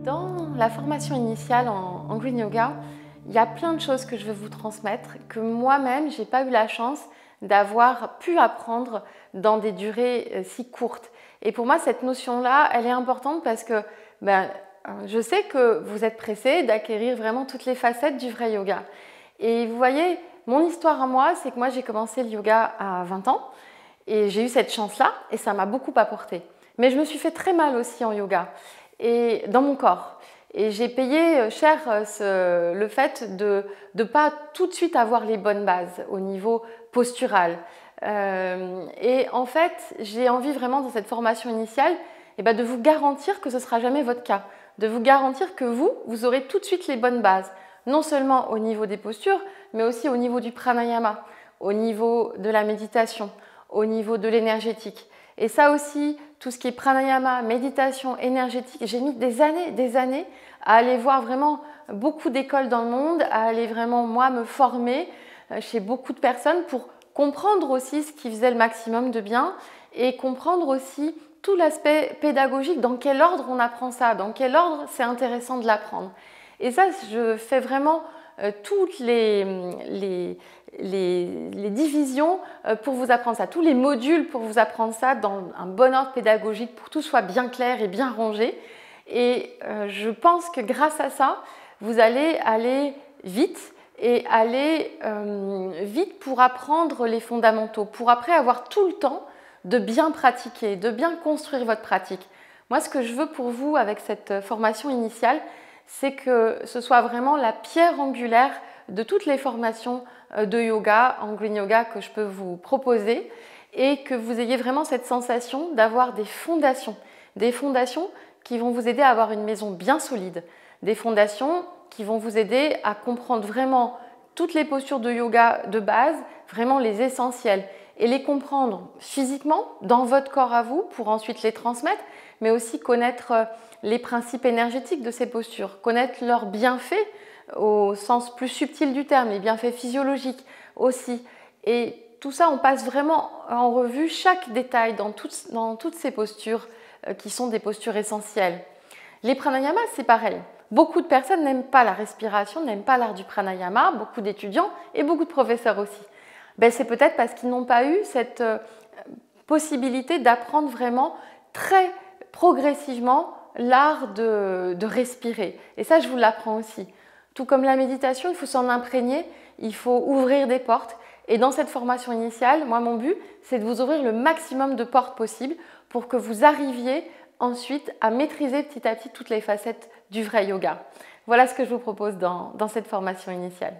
Dans la formation initiale en Green Yoga, il y a plein de choses que je veux vous transmettre, que moi-même, je n'ai pas eu la chance d'avoir pu apprendre dans des durées si courtes. Et pour moi, cette notion-là, elle est importante parce que je sais que vous êtes pressés d'acquérir vraiment toutes les facettes du vrai yoga. Et vous voyez, mon histoire à moi, c'est que moi, j'ai commencé le yoga à 20 ans et j'ai eu cette chance-là et ça m'a beaucoup apporté. Mais je me suis fait très mal aussi en yoga et dans mon corps. Et j'ai payé cher le fait de ne pas tout de suite avoir les bonnes bases au niveau postural. Et en fait, j'ai envie vraiment dans cette formation initiale de vous garantir que ce ne sera jamais votre cas. De vous garantir que vous aurez tout de suite les bonnes bases. Non seulement au niveau des postures, mais aussi au niveau du pranayama, au niveau de la méditation, au niveau de l'énergétique. Et ça aussi, tout ce qui est pranayama, méditation, énergétique, j'ai mis des années à aller voir vraiment beaucoup d'écoles dans le monde, à aller vraiment, moi, me former chez beaucoup de personnes pour comprendre aussi ce qui faisait le maximum de bien et comprendre aussi tout l'aspect pédagogique, dans quel ordre on apprend ça, dans quel ordre c'est intéressant de l'apprendre. Et ça, je fais vraiment toutes les divisions pour vous apprendre ça, tous les modules pour vous apprendre ça dans un bon ordre pédagogique, pour que tout soit bien clair et bien rangé. Et je pense que grâce à ça, vous allez aller vite et aller vite pour apprendre les fondamentaux, pour après avoir tout le temps de bien pratiquer, de bien construire votre pratique. Moi, ce que je veux pour vous avec cette formation initiale, c'est que ce soit vraiment la pierre angulaire de toutes les formations de yoga, en Green Yoga, que je peux vous proposer et que vous ayez vraiment cette sensation d'avoir des fondations qui vont vous aider à avoir une maison bien solide, des fondations qui vont vous aider à comprendre vraiment toutes les postures de yoga de base, vraiment les essentiels, et les comprendre physiquement dans votre corps à vous pour ensuite les transmettre, mais aussi connaître les principes énergétiques de ces postures, connaître leurs bienfaits au sens plus subtil du terme, les bienfaits physiologiques aussi. Et tout ça, on passe vraiment en revue chaque détail dans toutes ces postures qui sont des postures essentielles. Les pranayamas, c'est pareil. Beaucoup de personnes n'aiment pas la respiration, n'aiment pas l'art du pranayama, beaucoup d'étudiants et beaucoup de professeurs aussi. C'est peut-être parce qu'ils n'ont pas eu cette possibilité d'apprendre vraiment très progressivement l'art de respirer. Et ça, je vous l'apprends aussi. Tout comme la méditation, il faut s'en imprégner, il faut ouvrir des portes. Et dans cette formation initiale, moi, mon but, c'est de vous ouvrir le maximum de portes possibles pour que vous arriviez ensuite à maîtriser petit à petit toutes les facettes du vrai yoga. Voilà ce que je vous propose dans cette formation initiale.